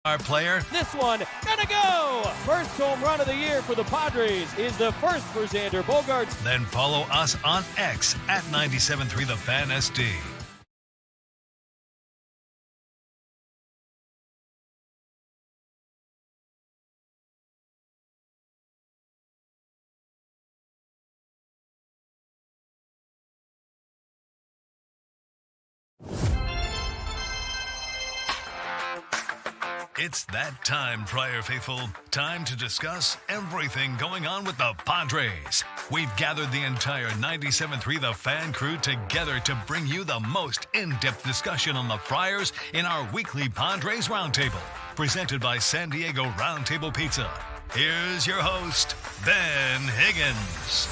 Our player. This one, gonna go! First home run of the year for the Padres is the first for Xander Bogaerts. Then follow us on X at 97.3 The Fan SD. It's that time, Friar Faithful. Time to discuss everything going on with the Padres. We've gathered the entire 97.3 The Fan crew together to bring you the most in-depth discussion on the Friars in our weekly Padres Roundtable, presented by San Diego Roundtable Pizza. Here's your host, Ben Higgins.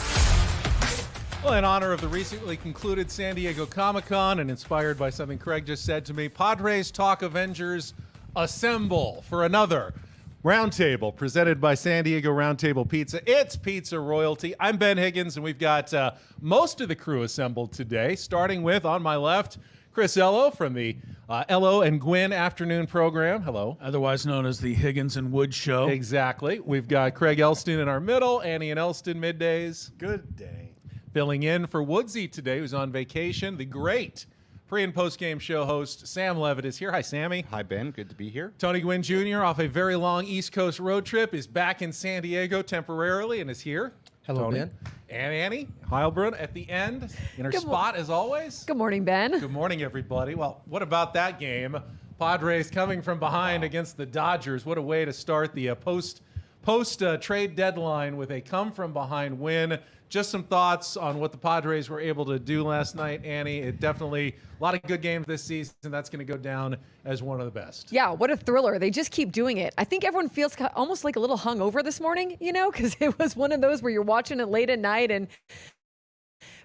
Well, in honor of the recently concluded San Diego Comic-Con and inspired by something Craig just said to me, Padres Talk Avengers assemble for another roundtable presented by San Diego Roundtable Pizza. It's pizza royalty. I'm Ben Higgins, and we've got most of the crew assembled today, starting with, on my left, Chris Ello from the Ello and Gwynn afternoon program. Hello. Otherwise known as the Higgins and Wood Show. Exactly. We've got Craig Elston in our middle, Annie and Elston middays. Good day. Filling in for Woodsy today, who's on vacation, the great pre- and post-game show host Sam Levitt is here. Hi, Sammy. Hi, Ben. Good to be here. Tony Gwynn Jr., off a very long East Coast road trip, is back in San Diego temporarily and is here. Hello, Tony. Ben. And Annie Heilbrunn at the end in her spot, as always. Good morning, Ben. Good morning, everybody. Well, what about that game? Padres coming from behind against the Dodgers. What a way to start the post-trade deadline with a come-from-behind win. Just some thoughts on what the Padres were able to do last night, Annie. It definitely a lot of good games this season. That's going to go down as one of the best. Yeah, what a thriller. They just keep doing it. I think everyone feels almost like a little hungover this morning, because it was one of those where you're watching it late at night, and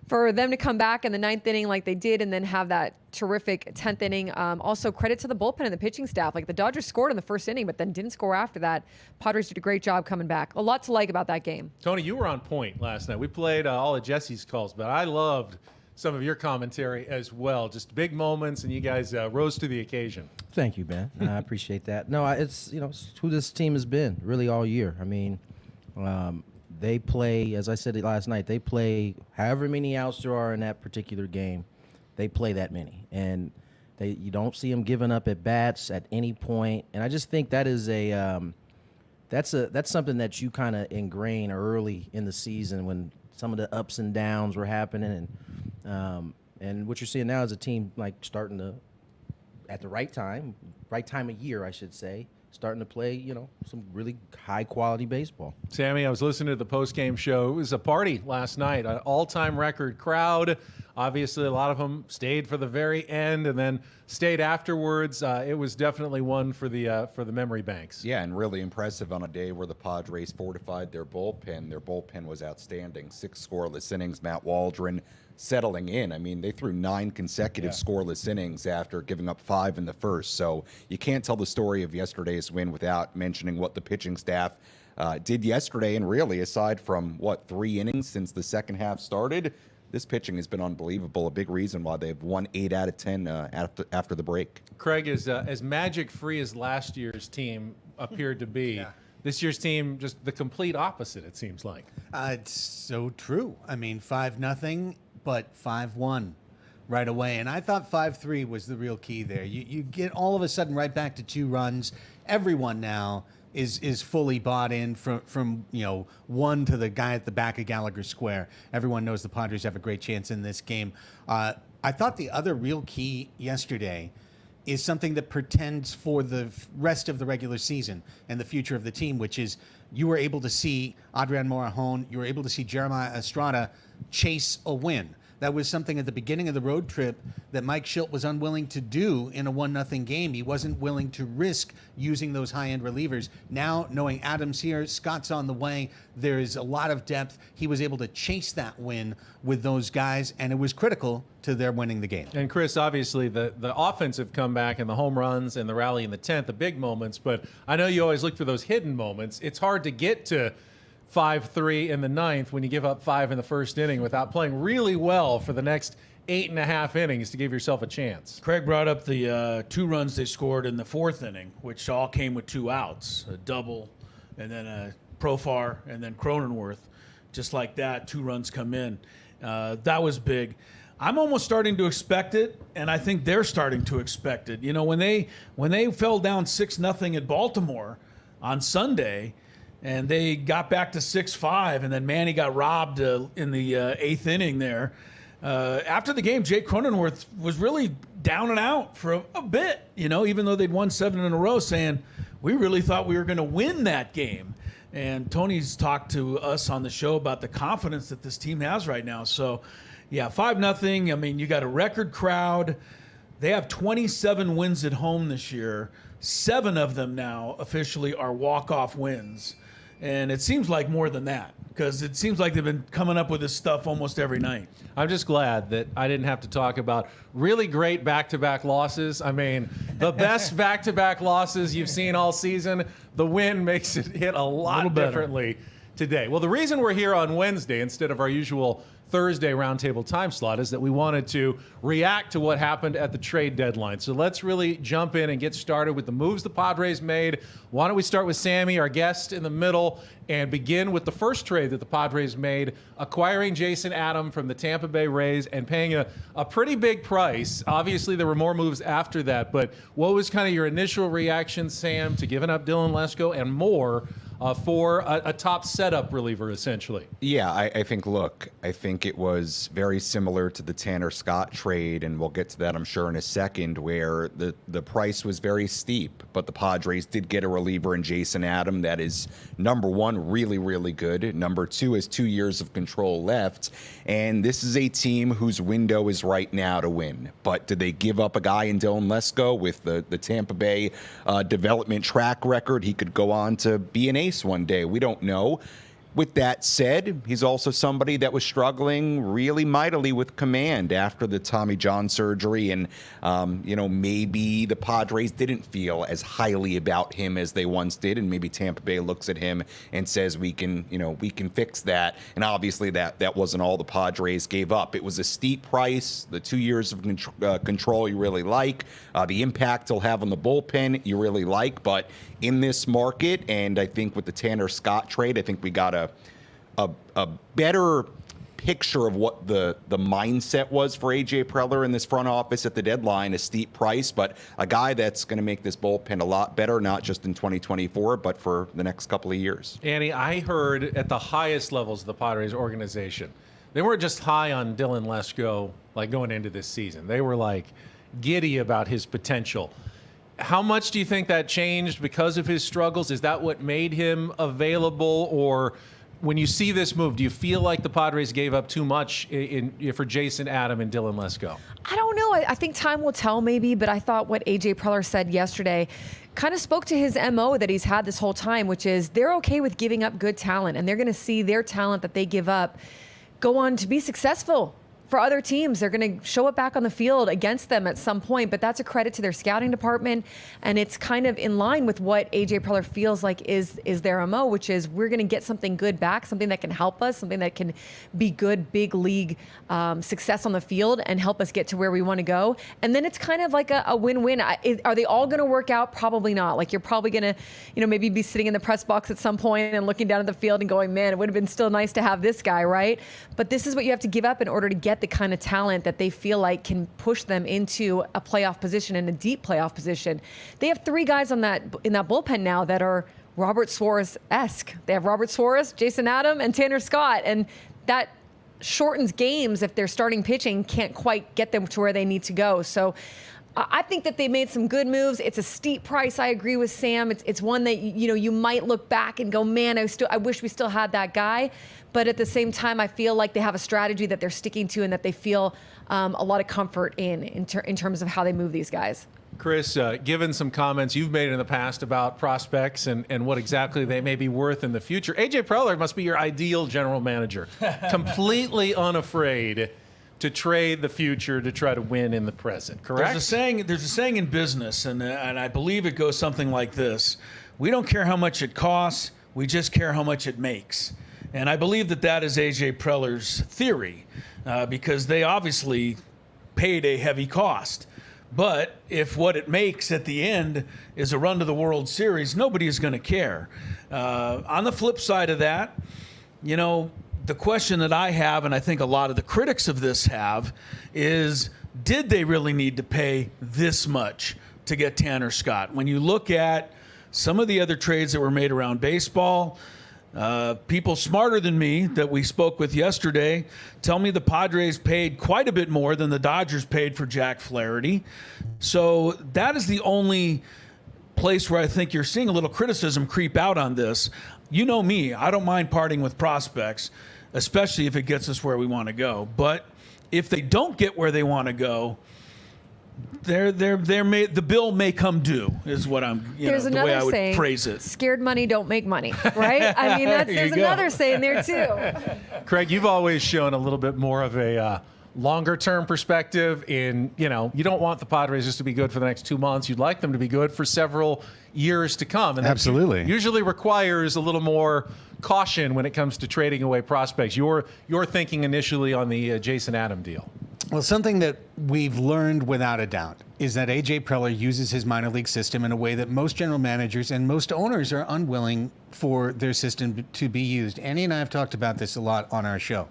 for them to come back in the ninth inning like they did and then have that terrific 10th inning. Also, credit to the bullpen and the pitching staff. Like, the Dodgers scored in the first inning, but then didn't score after that. Padres did a great job coming back. A lot to like about that game. Tony, you were on point last night. We played all of Jesse's calls, but I loved some of your commentary as well. Just big moments, and you guys rose to the occasion. Thank you, Ben. I appreciate that. No, it's it's who this team has been really all year. I mean, they play, as I said last night, they play however many outs there are in that particular game. They play that many, and you don't see them giving up at bats at any point. And I just think that is that's something that you kind of ingrain early in the season when some of the ups and downs were happening, and what you're seeing now is a team like starting to, at the right time of year, I should say, starting to play, some really high-quality baseball. Sammy, I was listening to the post-game show. It was a party last night, an all-time record crowd. Obviously, a lot of them stayed for the very end and then stayed afterwards. It was definitely one for the memory banks. Yeah, and really impressive on a day where the Padres fortified their bullpen. Their bullpen was outstanding. 6 scoreless innings. Matt Waldron settling in. I mean, they threw 9 consecutive scoreless innings after giving up 5 in the first. So you can't tell the story of yesterday's win without mentioning what the pitching staff did yesterday. And really, aside from, 3 innings since the second half started, this pitching has been unbelievable. A big reason why they've won 8 out of 10 after the break. Craig, is as magic-free as last year's team appeared to be. This year's team, just the complete opposite, it seems like. It's so true. I mean, 5-0, but 5-1 right away. And I thought 5-3 was the real key there. You get all of a sudden right back to 2 runs. Everyone now is fully bought in from one to the guy at the back of Gallagher Square. Everyone knows the Padres have a great chance in this game. I thought the other real key yesterday is something that portends for the rest of the regular season and the future of the team, which is you were able to see Adrian Morejon, you were able to see Jeremiah Estrada chase a win. That was something at the beginning of the road trip that Mike Schilt was unwilling to do in a 1-0 game. He wasn't willing to risk using those high-end relievers. Now, knowing Adams here, Scott's on the way, there is a lot of depth. He was able to chase that win with those guys, and it was critical to their winning the game. And Chris, obviously the offensive comeback and the home runs and the rally in the 10th, the big moments, but I know you always look for those hidden moments. It's hard to get to 5-3 in the ninth when you give up 5 in the first inning without playing really well for the next 8.5 innings to give yourself a chance. Craig brought up the 2 runs they scored in the 4th inning, which all came with 2 outs, a double, and then a Profar, and then Cronenworth. Just like that, 2 runs come in. That was big. I'm almost starting to expect it, and I think they're starting to expect it. You know, when they fell down 6-0 at Baltimore on Sunday, and they got back to 6-5, and then Manny got robbed in the 8th inning there. After the game, Jake Cronenworth was really down and out for a bit, you know, even though they'd won 7 in a row, saying, we really thought we were going to win that game. And Tony's talked to us on the show about the confidence that this team has right now. So, yeah, 5-0. I mean, you got a record crowd. They have 27 wins at home this year. 7 of them now officially are walk-off wins. And it seems like more than that, because it seems like they've been coming up with this stuff almost every night. I'm just glad that I didn't have to talk about really great back-to-back losses. I mean, the best back-to-back losses you've seen all season. The win makes it hit a lot differently today. Well, the reason we're here on Wednesday instead of our usual Thursday roundtable time slot is that we wanted to react to what happened at the trade deadline. So let's really jump in and get started with the moves the Padres made. Why don't we start with Sammy, our guest, in the middle, and begin with the first trade that the Padres made, acquiring Jason Adam from the Tampa Bay Rays and paying a pretty big price. Obviously, there were more moves after that, but what was kind of your initial reaction, Sam, to giving up Dylan Lesko and more for a top setup reliever, essentially? Yeah, I think it was very similar to the Tanner Scott trade, and we'll get to that, I'm sure, in a second, where the price was very steep, but the Padres did get a reliever in Jason Adam that is, number 1, really, really good. Number 2 is 2 years of control left, and this is a team whose window is right now to win. But did they give up a guy in Dylan Lesko with the Tampa Bay development track record? He could go on to be an ace one day. We don't know. With that said, he's also somebody that was struggling really mightily with command after the Tommy John surgery, and maybe the Padres didn't feel as highly about him as they once did, and maybe Tampa Bay looks at him and says we can fix that. And obviously that wasn't all the Padres gave up. It was a steep price. The 2 years of control you really like, the impact he'll have on the bullpen you really like, but in this market, and I think with the Tanner Scott trade, I think we got a better picture of what the mindset was for A.J. Preller in this front office at the deadline. A steep price, but a guy that's going to make this bullpen a lot better, not just in 2024, but for the next couple of years. Annie, I heard at the highest levels of the Padres organization, they weren't just high on Dylan Lesko like going into this season. They were like giddy about his potential. How much do you think that changed because of his struggles? Is that what made him available? Or when you see this move, do you feel like the Padres gave up too much for Jason Adam and Dylan Lesko? I don't know. I think time will tell maybe, but I thought what A.J. Preller said yesterday kind of spoke to his MO that he's had this whole time, which is they're okay with giving up good talent, and they're going to see their talent that they give up go on to be successful for other teams. They're going to show it back on the field against them at some point, but that's a credit to their scouting department, and it's kind of in line with what A.J. Preller feels like is their MO, which is we're going to get something good back, something that can help us, something that can be good big league success on the field and help us get to where we want to go. And then it's kind of like a win-win. Are they all going to work out? Probably not. Like, you're probably going to, maybe be sitting in the press box at some point and looking down at the field and going, man, it would have been still nice to have this guy, right? But this is what you have to give up in order to get the kind of talent that they feel like can push them into a playoff position and a deep playoff position. They have 3 guys in that bullpen now that are Robert Suarez-esque. They have Robert Suarez, Jason Adam, and Tanner Scott, and that shortens games if their starting pitching can't quite get them to where they need to go. So I think that they made some good moves. It's a steep price. I agree with Sam. It's one that you might look back and go, man, I wish we still had that guy. But at the same time, I feel like they have a strategy that they're sticking to and that they feel a lot of comfort in terms of how they move these guys. Chris, given some comments you've made in the past about prospects and what exactly they may be worth in the future, A.J. Preller must be your ideal general manager. Completely unafraid to trade the future to try to win in the present, correct? There's a saying in business, and I believe it goes something like this. We don't care how much it costs. We just care how much it makes. And I believe that that is A.J. Preller's theory, because they obviously paid a heavy cost. But if what it makes at the end is a run to the World Series, nobody is going to care. On the flip side of that, you know, the question that I have, and I think a lot of the critics of this have, is did they really need to pay this much to get Tanner Scott? When you look at some of the other trades that were made around baseball, people smarter than me that we spoke with yesterday tell me the Padres paid quite a bit more than the Dodgers paid for Jack Flaherty. So that is the only place where I think you're seeing a little criticism creep out on this. You know me, I don't mind parting with prospects, especially if it gets us where we want to go. But if they don't get where they want to go, the bill may come due, is what I'm, There's the way I would saying, phrase it. Scared money don't make money, right? I mean, there's another saying there too. Craig, you've always shown a little bit more of a longer-term perspective in, you don't want the Padres just to be good for the next 2 months. You'd like them to be good for several years to come. And that Absolutely. usually requires a little more caution when it comes to trading away prospects. You're thinking initially on the Jason Adam deal. Well, something that we've learned without a doubt is that A.J. Preller uses his minor league system in a way that most general managers and most owners are unwilling for their system to be used. Annie and I have talked about this a lot on our show.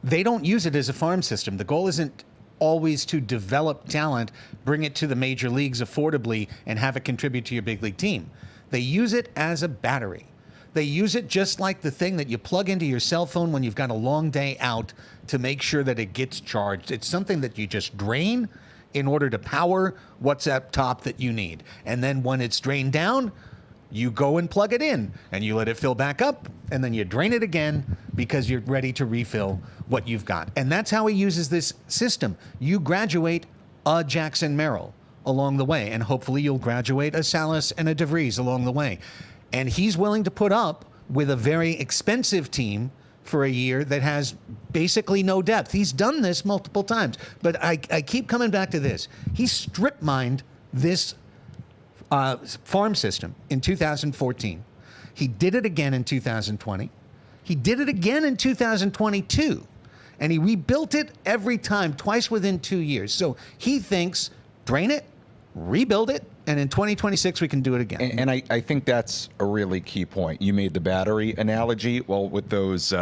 They don't use it as a farm system. The goal isn't always to develop talent, bring it to the major leagues affordably, and have it contribute to your big league team. They use it as a battery. They use it just like the thing that you plug into your cell phone when you've got a long day out to make sure that it gets charged. It's something that you just drain in order to power what's up top that you need. And then when it's drained down, you go and plug it in and you let it fill back up, and then you drain it again because you're ready to refill what you've got. And that's how he uses this system. You graduate a Jackson Merrill along the way, and hopefully you'll graduate a Salas and a DeVries along the way. And he's willing to put up with a very expensive team for a year that has basically no depth. He's done this multiple times. But I keep coming back to this. He strip mined this farm system in 2014. He did it again in 2020. He did it again in 2022. And he rebuilt it every time, twice within 2 years. So he thinks, drain it, rebuild it, and in 2026 we can do it again. And I think that's a really key point. You made the battery analogy. Well, with those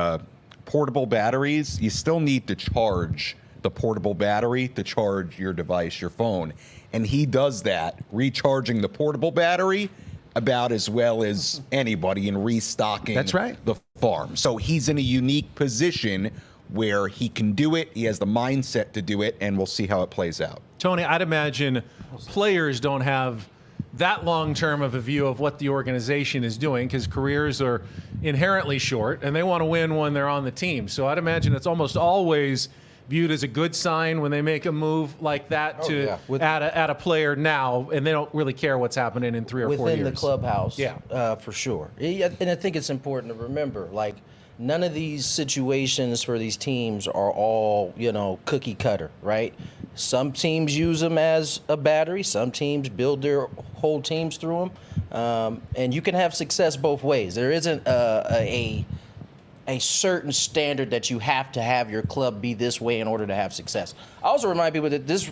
portable batteries, you still need to charge the portable battery to charge your device, your phone. And he does that, recharging the portable battery about as well as anybody in restocking That's right. the farm. So he's in a unique position where he can do it. He has the mindset to do it, and we'll see how it plays out. Tony, I'd imagine players don't have that long-term of a view of what the organization is doing because careers are inherently short, and they want to win when they're on the team. So I'd imagine it's almost always viewed as a good sign when they make a move like that add a player now, and they don't really care what's happening in 3 or 4 years. Within the clubhouse, Yeah. for sure. And I think it's important to remember, like, none of these situations for these teams are all, cookie cutter, right? Some teams use them as a battery. Some teams build their whole teams through them. And you can have success both ways. There isn't a certain standard that you have to have your club be this way in order to have success. I also remind people that this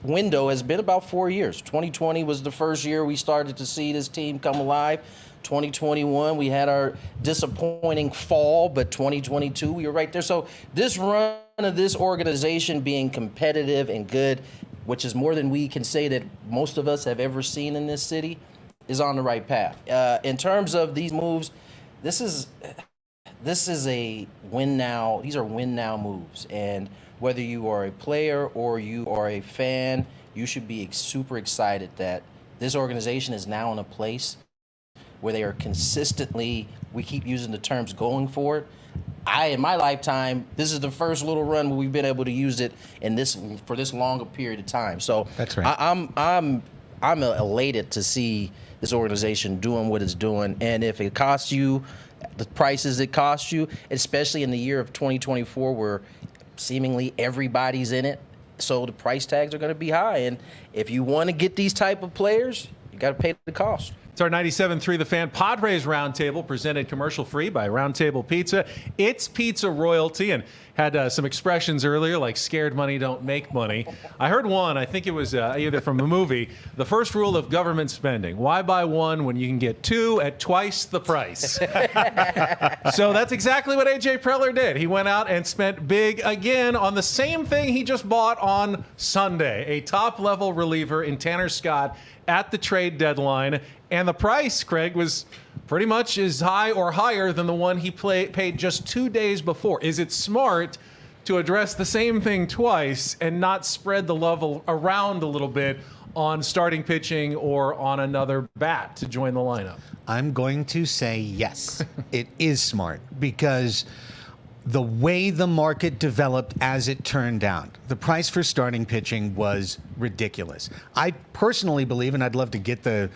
window has been about 4 years. 2020 was the first year we started to see this team come alive. 2021, we had our disappointing fall, but 2022, we were right there. So this run of this organization being competitive and good, which is more than we can say that most of us have ever seen in this city, is on the right path. In terms of these moves, this is a win now. These are win now moves. And whether you are a player or you are a fan, you should be super excited that this organization is now in a place where they are consistently, we keep using the terms going for it. In my lifetime, this is the first little run where we've been able to use it for this longer period of time. So That's right. I'm elated to see this organization doing what it's doing. And if it costs you the prices it costs you, especially in the year of 2024 where seemingly everybody's in it, so the price tags are going to be high. And if you want to get these type of players, you got to pay the cost. It's our 97.3 The Fan Padres Roundtable, presented commercial-free by Roundtable Pizza. It's pizza royalty, and had some expressions earlier like scared money don't make money. I heard one, I think it was either from a movie, the first rule of government spending. Why buy one when you can get two at twice the price? So that's exactly what A.J. Preller did. He went out and spent big again on the same thing he just bought on Sunday, a top-level reliever in Tanner Scott at the trade deadline. And the price, Craig, was pretty much as high or higher than the one he paid just 2 days before. Is it smart to address the same thing twice and not spread the level around a little bit on starting pitching or on another bat to join the lineup? I'm going to say yes. It is smart because the way the market developed as it turned out, the price for starting pitching was ridiculous. I personally believe, and I'd love to get the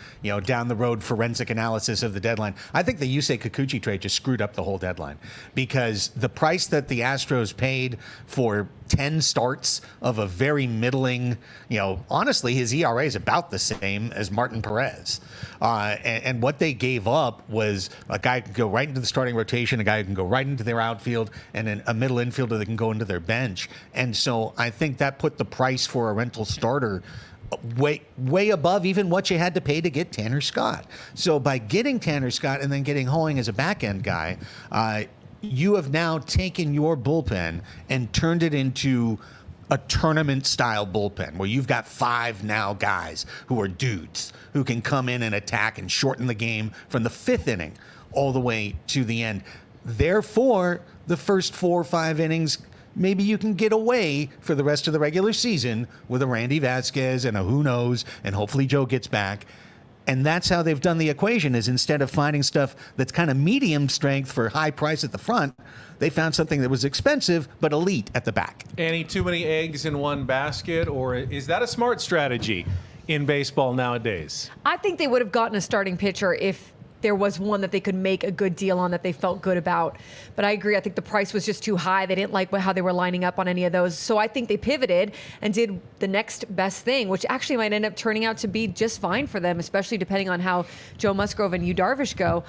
down the road forensic analysis of the deadline, I think the Yusei Kikuchi trade just screwed up the whole deadline because the price that the Astros paid for 10 starts of a very middling, honestly, his ERA is about the same as Martin Perez. And what they gave up was a guy who can go right into the starting rotation, a guy who can go right into their outfield, and then a middle infielder that can go into their bench. And so I think that put the price for a rental starter way above even what you had to pay to get Tanner Scott. So by getting Tanner Scott and then getting Hoeing as a back-end guy, you have now taken your bullpen and turned it into a tournament-style bullpen where you've got 5 now guys who are dudes who can come in and attack and shorten the game from the 5th inning all the way to the end. Therefore, the first 4 or 5 innings, maybe you can get away for the rest of the regular season with a Randy Vasquez and a who knows, and hopefully Joe gets back. And that's how they've done the equation, is instead of finding stuff that's kind of medium strength for high price at the front, they found something that was expensive but elite at the back. Any too many eggs in one basket, or is that a smart strategy in baseball nowadays? I think they would have gotten a starting pitcher if there was one that they could make a good deal on that they felt good about. But I agree. I think the price was just too high. They didn't like how they were lining up on any of those. So I think they pivoted and did the next best thing, which actually might end up turning out to be just fine for them, especially depending on how Joe Musgrove and Yu Darvish go,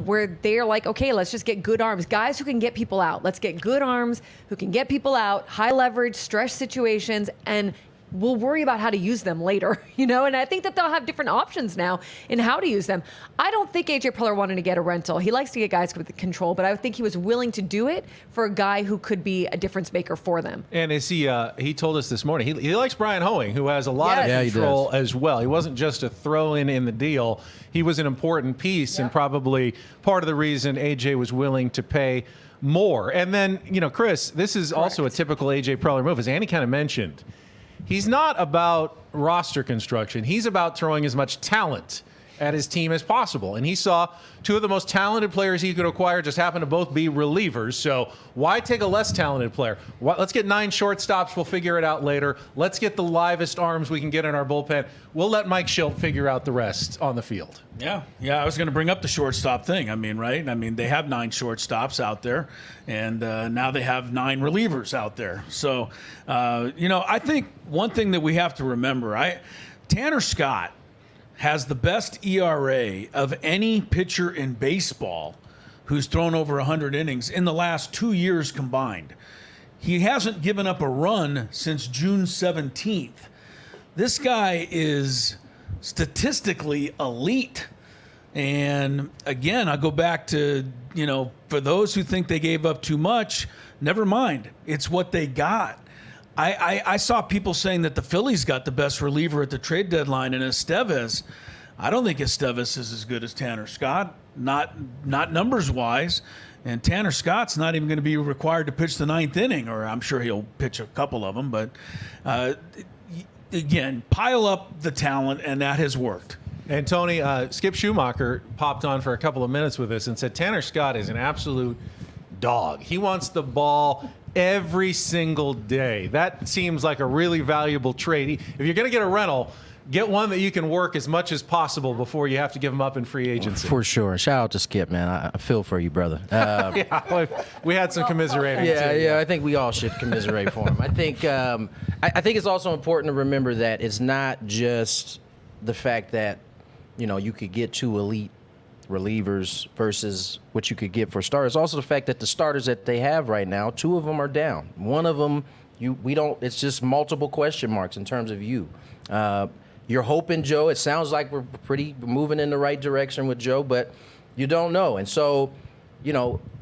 where they're like, okay, let's just get good arms. Guys who can get people out. Let's get good arms who can get people out, high leverage, stress situations, and we'll worry about how to use them later, and I think that they'll have different options now in how to use them. I don't think A.J. Preller wanted to get a rental. He likes to get guys with control, but I think he was willing to do it for a guy who could be a difference maker for them. And as he told us this morning, he likes Brian Hoeing, who has a lot of control as well. He wasn't just a throw-in in the deal. He was an important piece and probably part of the reason A.J. was willing to pay more. And then, Chris, this is also a typical A.J. Preller move, as Andy kind of mentioned. He's not about roster construction. He's about throwing as much talent at his team as possible. And he saw 2 of the most talented players he could acquire just happen to both be relievers. So why take a less talented player? Let's get 9 shortstops. We'll figure it out later. Let's get the livest arms we can get in our bullpen. We'll let Mike Schilt figure out the rest on the field. Yeah. I was going to bring up the shortstop thing. Right? They have 9 shortstops out there, and now they have 9 relievers out there. So, I think one thing that we have to remember, Tanner Scott has the best ERA of any pitcher in baseball who's thrown over 100 innings in the last 2 years combined. He hasn't given up a run since June 17th. This guy is statistically elite. And again, I go back to, for those who think they gave up too much, never mind. It's what they got. I saw people saying that the Phillies got the best reliever at the trade deadline in Estevez. I don't think Estevez is as good as Tanner Scott, not numbers wise. And Tanner Scott's not even going to be required to pitch the 9th inning, or I'm sure he'll pitch a couple of them. But again, pile up the talent, and that has worked. And Tony, Skip Schumacher popped on for a couple of minutes with us and said Tanner Scott is an absolute dog. He wants the ball every single day. That seems like a really valuable trade. If you're going to get a rental, get one that you can work as much as possible before you have to give him up in free agency. For sure. Shout out to Skip, man. I feel for you, brother. We had some commiserating. Yeah. I think we all should commiserate for him. I think it's also important to remember that it's not just the fact that you could get 2 elite relievers versus what you could get for starters. Also the fact that the starters that they have right now, 2 of them are down. One of them, it's just multiple question marks in terms of you. You're hoping, Joe, it sounds like we're moving in the right direction with Joe, but you don't know. And so,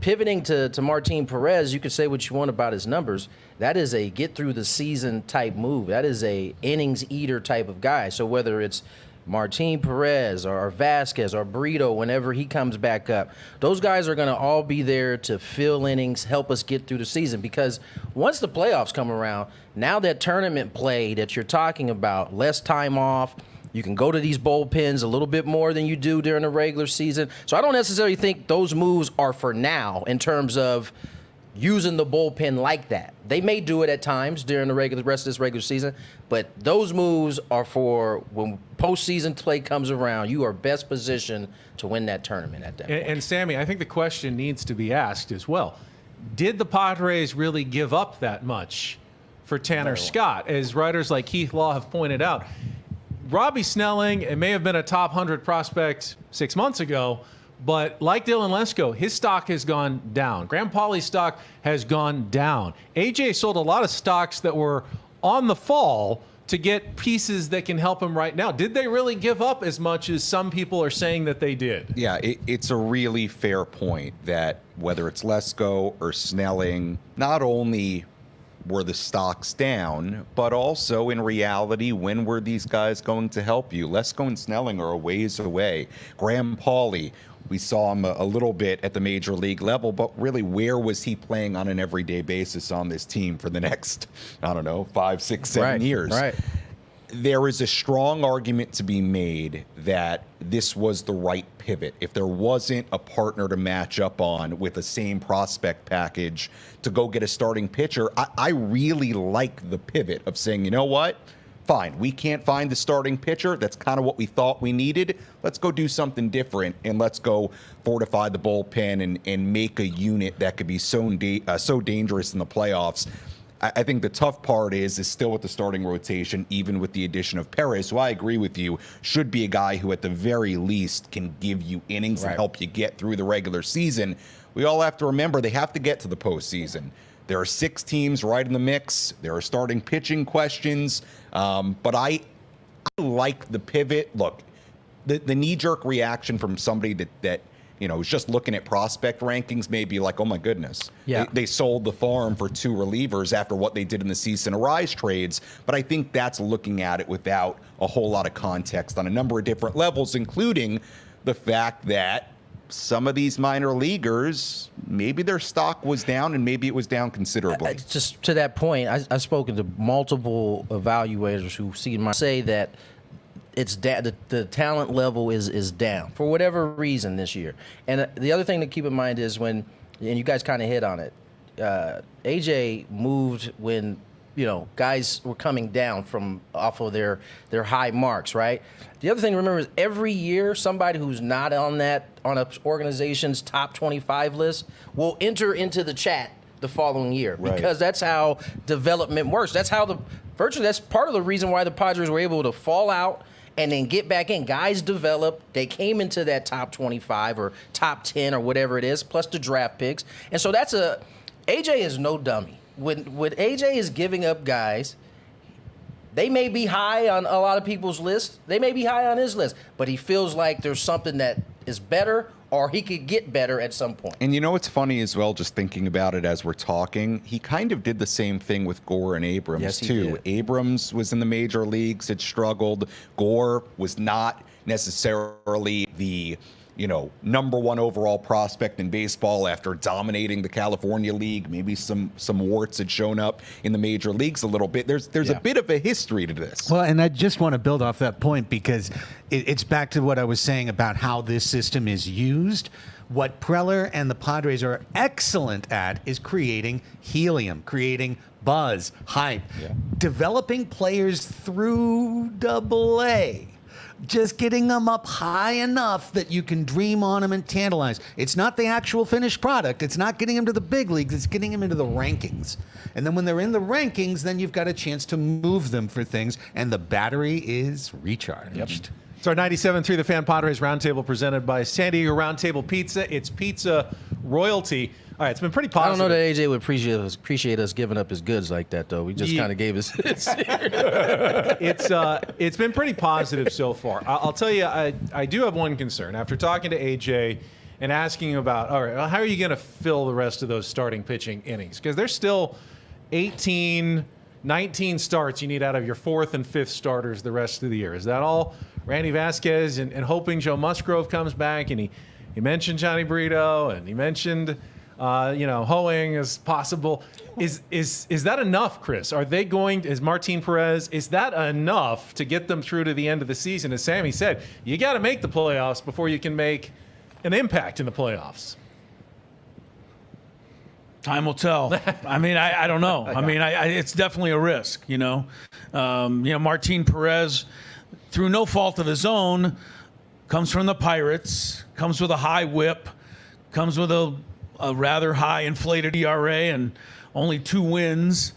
pivoting to Martin Perez, you could say what you want about his numbers. That is a get through the season type move. That is a innings eater type of guy. So whether it's Martin Perez or Vasquez or Brito, whenever he comes back up, those guys are going to all be there to fill innings, help us get through the season. Because once the playoffs come around, now that tournament play that you're talking about, less time off, you can go to these bullpens a little bit more than you do during the regular season. So I don't necessarily think those moves are for now in terms of using the bullpen like that. They may do it at times during the rest of this regular season, but those moves are for when postseason play comes around. You are best positioned to win that tournament at that point. And Sammy, I think the question needs to be asked as well. Did the Padres really give up that much for Tanner Scott? As writers like Keith Law have pointed out, Robbie Snelling, it may have been a top 100 prospect 6 months ago, but like Dylan Lesko, his stock has gone down. Graham Pauley's stock has gone down. AJ sold a lot of stocks that were on the fall to get pieces that can help him right now. Did they really give up as much as some people are saying that they did? Yeah, it's a really fair point that whether it's Lesko or Snelling, not only were the stocks down, but also in reality, when were these guys going to help you? Lesko and Snelling are a ways away. Graham Pauley, we saw him a little bit at the major league level, but really, where was he playing on an everyday basis on this team for the next, 5, 6, 7 years? Right. There is a strong argument to be made that this was the right pivot. If there wasn't a partner to match up on with the same prospect package to go get a starting pitcher, I really like the pivot of saying, you know what? Fine, we can't find the starting pitcher. That's kind of what we thought we needed. Let's go do something different, and let's go fortify the bullpen and make a unit that could be so dangerous in the playoffs. I think the tough part is still with the starting rotation, even with the addition of Perez, who I agree with you, should be a guy who at the very least can give you innings and help you get through the regular season. We all have to remember they have to get to the postseason. There are 6 teams right in the mix. There are starting pitching questions. But I like the pivot. Look, the knee-jerk reaction from somebody that is just looking at prospect rankings may be like, oh, my goodness. Yeah. They sold the farm for 2 relievers after what they did in the Cease and Arise trades. But I think that's looking at it without a whole lot of context on a number of different levels, including the fact that some of these minor leaguers, maybe their stock was down and maybe it was down considerably. Just to that point, I've spoken to multiple evaluators who say that it's the talent level is down for whatever reason this year. And the other thing to keep in mind is and you guys kind of hit on it, AJ moved when guys were coming down from off of their high marks, right? The other thing to remember is every year somebody who's not on an organization's top 25 list will enter into the chat the following year because that's how development works. That's how that's part of the reason why the Padres were able to fall out and then get back in. Guys develop. They came into that top 25 or top 10 or whatever it is, plus the draft picks. And so AJ is no dummy. When AJ is giving up guys, they may be high on a lot of people's list. They may be high on his list, but he feels like there's something that is better or he could get better at some point. And what's funny as well, just thinking about it as we're talking, he kind of did the same thing with Gore and Abrams, too. Did. Abrams was in the major leagues, had struggled. Gore was not necessarily the number 1 overall prospect in baseball after dominating the California League. Maybe some warts had shown up in the major leagues a little bit. There's a bit of a history to this. Well, and I just want to build off that point because it's back to what I was saying about how this system is used. What Preller and the Padres are excellent at is creating helium, creating buzz, hype, developing players through AA. Just getting them up high enough that you can dream on them and tantalize. It's not the actual finished product. It's not getting them to the big leagues. It's getting them into the rankings. And then when they're in the rankings, then you've got a chance to move them for things, and the battery is recharged. It's our 97.3 The Fan Padres Roundtable presented by San Diego Roundtable Pizza. It's pizza royalty. All right, it's been pretty positive. I don't know that AJ would appreciate us giving up his goods like that, though. We just kind of gave his. It's been pretty positive so far. I'll tell you, I do have one concern. After talking to AJ and asking about, all right, well, how are you going to fill the rest of those starting pitching innings? Because there's still 18, 19 starts you need out of your fourth and fifth starters the rest of the year. Is that all Randy Vasquez and hoping Joe Musgrove comes back? And he mentioned Johnny Brito and he mentioned Hoeing as possible. Is that enough, Chris? Are they going? Is Martin Perez? Is that enough to get them through to the end of the season? As Sammy said, you got to make the playoffs before you can make an impact in the playoffs. Time will tell. I mean, I don't know. I mean, it's definitely a risk. Martin Perez, through no fault of his own, comes from the Pirates, comes with a high WHIP, comes with a rather high inflated ERA and only 2 wins.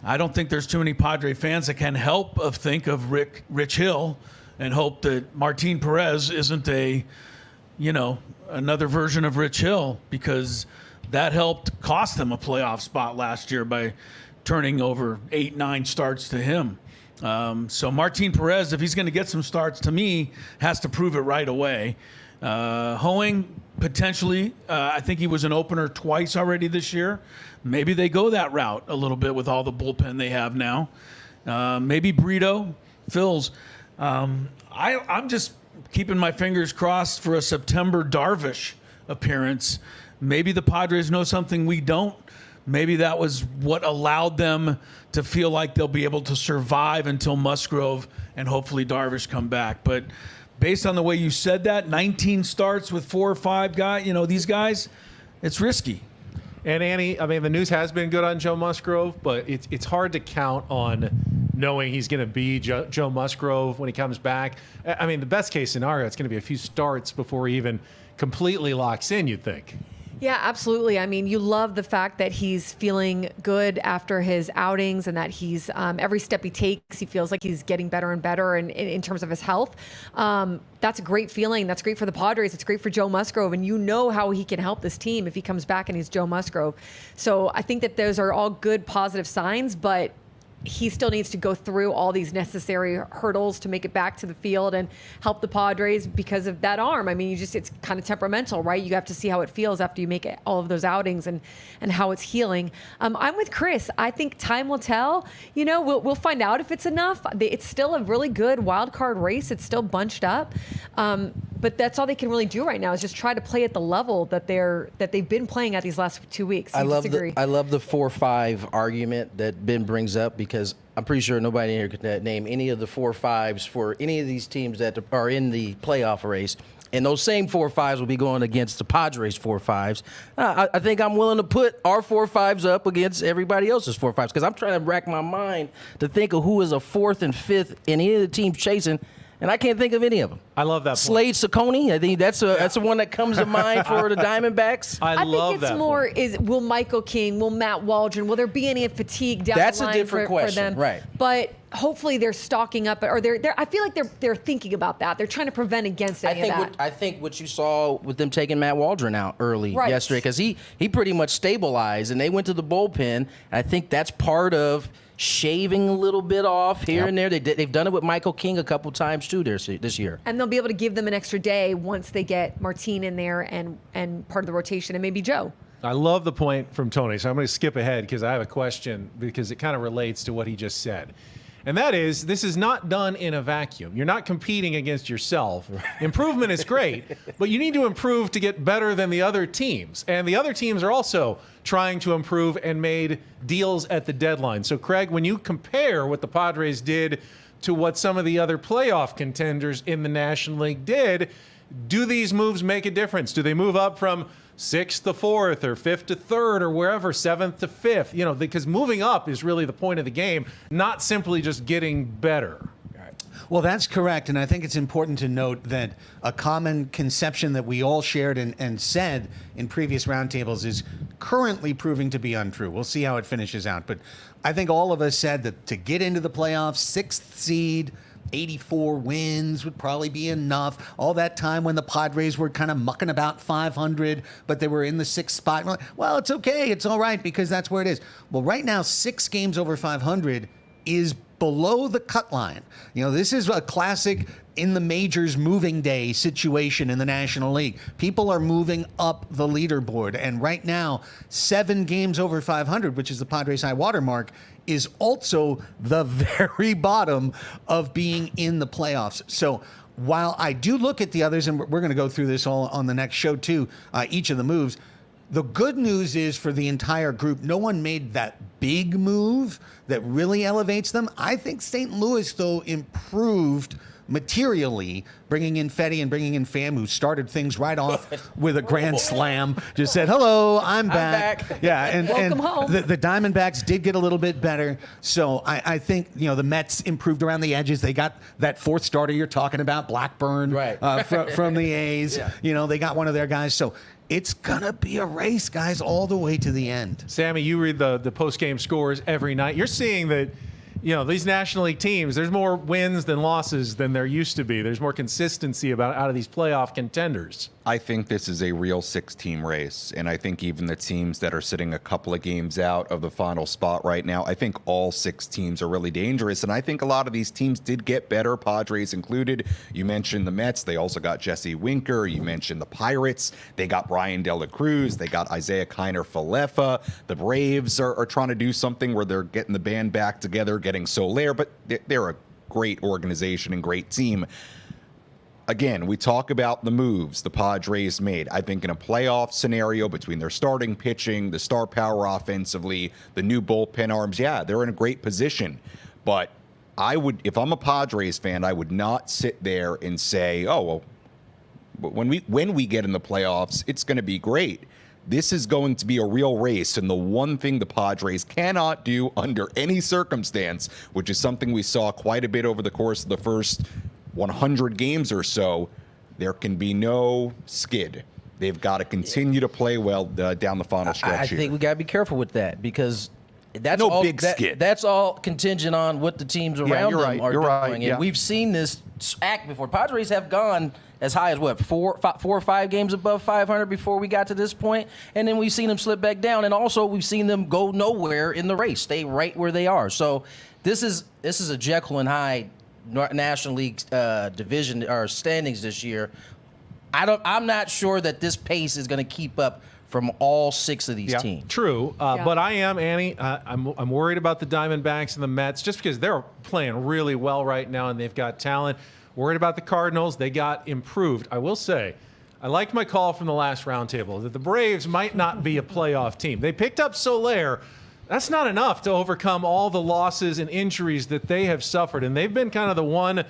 I don't think there's too many Padre fans that can help but think of Rich Hill and hope that Martin Perez isn't another version of Rich Hill, because that helped cost them a playoff spot last year by turning over 8-9 starts to him. So Martin Perez, if he's going to get some starts, to me, has to prove it right away. Hoeing, potentially, I think he was an opener twice already this year. Maybe they go that route a little bit with all the bullpen they have now. Maybe Brito, Phils. I'm just keeping my fingers crossed for a September Darvish appearance. Maybe the Padres know something we don't. Maybe that was what allowed them to feel like they'll be able to survive until Musgrove and hopefully Darvish come back. But based on the way you said that, 19 starts with 4 or 5 guys, these guys, it's risky. And Annie, I mean, the news has been good on Joe Musgrove, but it's hard to count on knowing he's going to be Joe Musgrove when he comes back. I mean, the best case scenario, it's going to be a few starts before he even completely locks in, you'd think. Yeah, absolutely. I mean, you love the fact that he's feeling good after his outings and that he's every step he takes, he feels like he's getting better and better in terms of his health. That's a great feeling. That's great for the Padres. It's great for Joe Musgrove. And you know how he can help this team if he comes back and he's Joe Musgrove. So I think that those are all good, positive signs, but he still needs to go through all these necessary hurdles to make it back to the field and help the Padres because of that arm. I mean, it's kind of temperamental, right? You have to see how it feels after you make all of those outings and how it's healing. I'm with Chris. I think time will tell. We'll find out if it's enough. It's still a really good wild card race. It's still bunched up. But that's all they can really do right now is just try to play at the level that they've been playing at these last 2 weeks. I love the 4-5 argument that Ben brings up, because I'm pretty sure nobody here could name any of the 4-5s for any of these teams that are in the playoff race. And those same 4-5s will be going against the Padres 4-5s. I think I'm willing to put our 4-5s up against everybody else's 4-5s, because I'm trying to rack my mind to think of who is a 4th and 5th in any of the teams chasing. And I can't think of any of them. I love that. Slade Ciccone, I think that's the one that comes to mind for the Diamondbacks. I love that. I think it's more will Michael King, will Matt Waldron, will there be any fatigue down the line? That's a different question, for them? Right? But hopefully they're stocking up, or they're. I feel like they're thinking about that. They're trying to prevent against any of that. I think what you saw with them taking Matt Waldron out early yesterday, because he pretty much stabilized, and they went to the bullpen. And I think that's part of shaving a little bit off here and there. They've done it with Michael King a couple times too this year. And they'll be able to give them an extra day once they get Martin in there and part of the rotation, and maybe Joe. I love the point from Tony, so I'm going to skip ahead because I have a question because it kind of relates to what he just said. And that is, this is not done in a vacuum. You're not competing against yourself. Improvement is great, but you need to improve to get better than the other teams. And the other teams are also trying to improve and made deals at the deadline. So, Craig, when you compare what the Padres did to what some of the other playoff contenders in the National League did, do these moves make a difference? Do they move up from 6th to 4th or 5th to 3rd or wherever, 7th to 5th? Because moving up is really the point of the game, not simply just getting better. Well, that's correct. And I think it's important to note that a common conception that we all shared and said in previous roundtables is currently proving to be untrue. We'll see how it finishes out. But I think all of us said that to get into the playoffs, 6th seed, 84 wins would probably be enough. All that time when the Padres were kind of mucking about 500, but they were in the 6th spot. Well, it's okay. It's all right because that's where it is. Well, right now, 6 games over 500 is below the cut line. This is a classic in the majors moving day situation in the National League. People are moving up the leaderboard. And right now, 7 games over 500, which is the Padres high water mark, is also the very bottom of being in the playoffs. So while I do look at the others, and we're going to go through this all on the next show too, each of the moves, the good news is for the entire group, no one made that big move that really elevates them. I think St. Louis, though, improved materially, bringing in Fetty and bringing in Pham, who started things right off with a grand slam. Just said, hello, I'm back. Yeah, and home. The Diamondbacks did get a little bit better. So I think, the Mets improved around the edges. They got that 4th starter you're talking about, Blackburn, from the A's. Yeah. They got one of their guys. So it's going to be a race, guys, all the way to the end. Sammy, you read the post-game scores every night. You're seeing that, these National League teams, there's more wins than losses than there used to be. There's more consistency out of these playoff contenders. I think this is a real 6-team race, and I think even the teams that are sitting a couple of games out of the final spot right now, I think all 6 teams are really dangerous, and I think a lot of these teams did get better, Padres included. You mentioned the Mets. They also got Jesse Winker. You mentioned the Pirates. They got Brian De La Cruz. They got Isaiah Kiner-Falefa. The Braves are trying to do something where they're getting the band back together, getting Soler, but they're a great organization and great team. Again, we talk about the moves the Padres made. I think in a playoff scenario between their starting pitching, the star power offensively, the new bullpen arms, yeah, they're in a great position. But if I'm a Padres fan, I would not sit there and say, oh, well, when we get in the playoffs, it's going to be great. This is going to be a real race, and the one thing the Padres cannot do under any circumstance, which is something we saw quite a bit over the course of the first 100 games or so, there can be no skid. They've got to continue to play well down the final stretch. I think we got to be careful with that because that's no all big skid. That's all contingent on what the teams around them are doing. Yeah. And we've seen this act before. Padres have gone as high as what, four or five games above 500 before we got to this point, and then we've seen them slip back down. And also we've seen them go nowhere in the race, stay right where they are. So this is a Jekyll and Hyde National League division or standings this year. I'm not sure that this pace is going to keep up from all 6 of these teams. True, but I am, Annie. I'm worried about the Diamondbacks and the Mets just because they're playing really well right now and they've got talent. Worried about the Cardinals. They got improved. I will say, I liked my call from the last roundtable that the Braves might not be a playoff team. They picked up Soler. That's not enough to overcome all the losses and injuries that they have suffered. And they've been kind of the one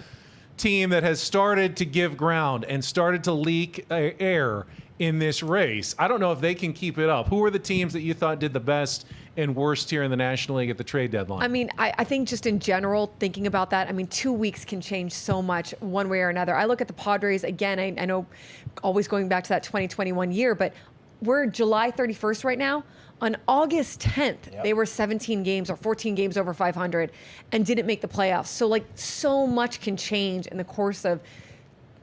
team that has started to give ground and started to leak air in this race. I don't know if they can keep it up. Who are the teams that you thought did the best and worst here in the National League at the trade deadline? I mean, I think just in general, thinking about that, 2 weeks can change so much one way or another. I look at the Padres, again, I know always going back to that 2021 year, but we're July 31st right now. On August 10th, they were 17 games or 14 games over 500 and didn't make the playoffs. So, so much can change in the course of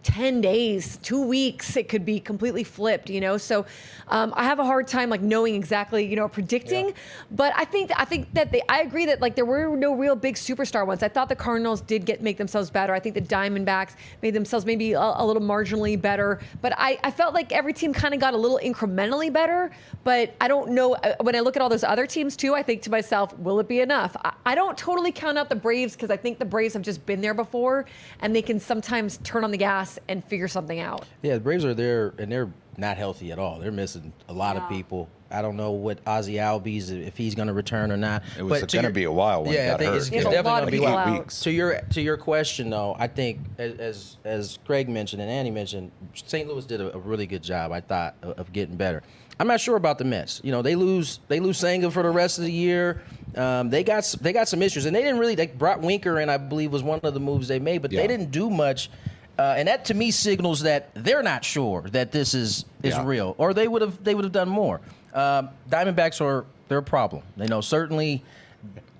10 days, 2 weeks. It could be completely flipped, So I have a hard time knowing exactly, predicting. Yeah. But I think that I agree that there were no real big superstar ones. I thought the Cardinals did make themselves better. I think the Diamondbacks made themselves maybe a little marginally better. But I felt like every team kind of got a little incrementally better. But I don't know. When I look at all those other teams too, I think to myself, will it be enough? I don't totally count out the Braves because I think the Braves have just been there before and they can sometimes turn on the gas and figure something out. Yeah, the Braves are there, and they're not healthy at all. They're missing a lot of people. I don't know what Ozzie Albies, if he's going to return or not. It was going to be a while when he got hurt. It's definitely going to be 8 weeks. To your question, though, I think, as Craig mentioned and Annie mentioned, St. Louis did a really good job, I thought, of getting better. I'm not sure about the Mets. They lose Senga for the rest of the year. They got some issues, and they brought Winker in, I believe, was one of the moves they made, but they didn't do much. And that to me signals that they're not sure that this is real, or they would have done more. Diamondbacks they're a problem. Certainly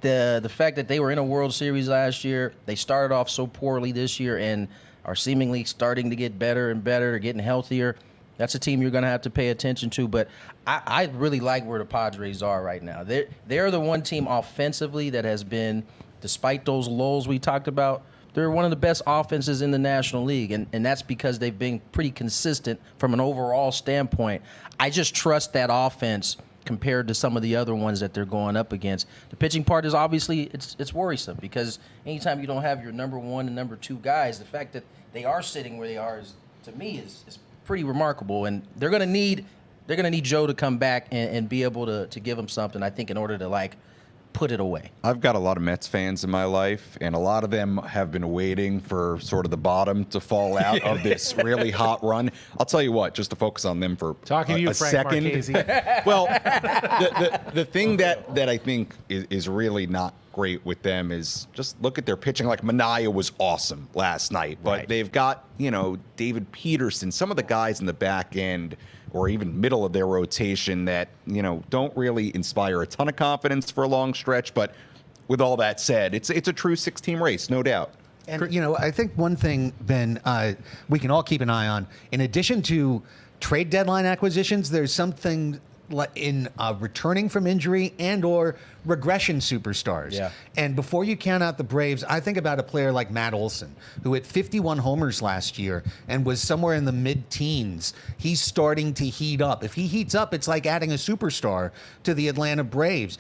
the fact that they were in a World Series last year, they started off so poorly this year and are seemingly starting to get better and better, getting healthier. That's a team you're going to have to pay attention to. But I really like where the Padres are right now. They're the one team offensively that has been, despite those lulls we talked about, they're one of the best offenses in the National League, and that's because they've been pretty consistent from an overall standpoint. I just trust that offense compared to some of the other ones that they're going up against. The pitching part is obviously it's worrisome because anytime you don't have your number one and number two guys, the fact that they are sitting where they are is, to me, is pretty remarkable. And they're gonna need Joe to come back and be able to give them something, I think, in order to put it away. I've got a lot of Mets fans in my life, and a lot of them have been waiting for sort of the bottom to fall out of this really hot run. I'll tell you what, just to focus on them for Talking to you, a Frank second. Marchese. Well, the thing that I think is really not great with them is just look at their pitching. Like Manaea was awesome last night, but they've got, David Peterson, some of the guys in the back end or even middle of their rotation that, don't really inspire a ton of confidence for a long stretch. But with all that said, it's a true 6-team race, no doubt. And, I think one thing, Ben, we can all keep an eye on, in addition to trade deadline acquisitions, there's something in returning from injury and or regression superstars. Yeah. And before you count out the Braves, I think about a player like Matt Olson, who hit 51 homers last year and was somewhere in the mid-teens. He's starting to heat up. If he heats up, it's like adding a superstar to the Atlanta Braves.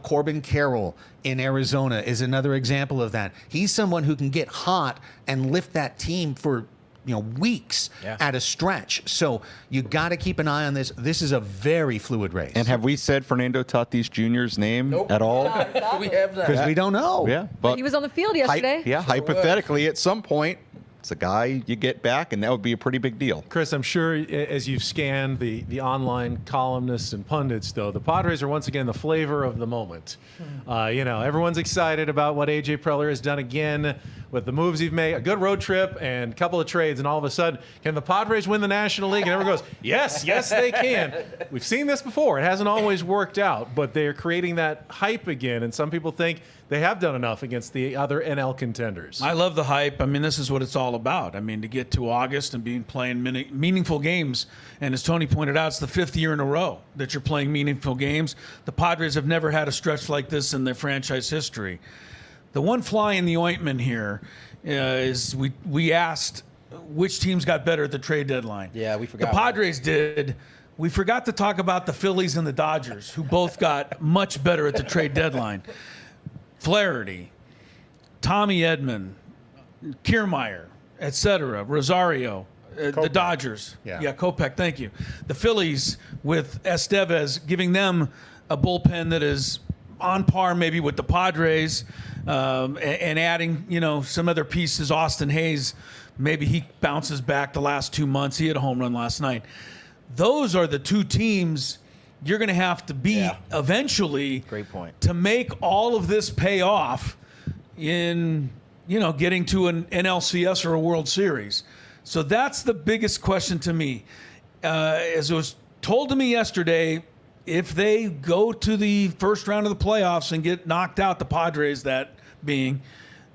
Corbin Carroll in Arizona is another example of that. He's someone who can get hot and lift that team for weeks at a stretch. So you got to keep an eye on this. This is a very fluid race. And have we said Fernando Tatis Jr.'s name at all? We have that. Because we don't know. Yeah, But he was on the field yesterday. Hypothetically, at some point, it's a guy you get back, and that would be a pretty big deal. Chris, I'm sure as you've scanned the online columnists and pundits, though, the Padres are once again the flavor of the moment. Everyone's excited about what A.J. Preller has done again with the moves he's made, a good road trip and a couple of trades, and all of a sudden, can the Padres win the National League? And everyone goes, yes, they can. We've seen this before. It hasn't always worked out, but they're creating that hype again, and some people think they have done enough against the other NL contenders. I love the hype. I mean, this is what it's all about. To get to August and playing meaningful games, and as Tony pointed out, it's the 5th year in a row that you're playing meaningful games. The Padres have never had a stretch like this in their franchise history. The one fly in the ointment here is we asked which teams got better at the trade deadline. Yeah, we forgot. The Padres did. We forgot to talk about the Phillies and the Dodgers, who both got much better at the trade deadline. Flaherty, Tommy Edman, Kiermaier, etc., Rosario, the Dodgers. Yeah, Kopech, thank you. The Phillies with Estevez, giving them a bullpen that is on par maybe with the Padres, and adding, some other pieces. Austin Hayes, maybe he bounces back the last 2 months. He had a home run last night. Those are the two teams you're going to have to beat eventually. Great point. To make all of this pay off in, getting to an NLCS or a World Series. So that's the biggest question to me. As it was told to me yesterday, if they go to the first round of the playoffs and get knocked out, the Padres that being,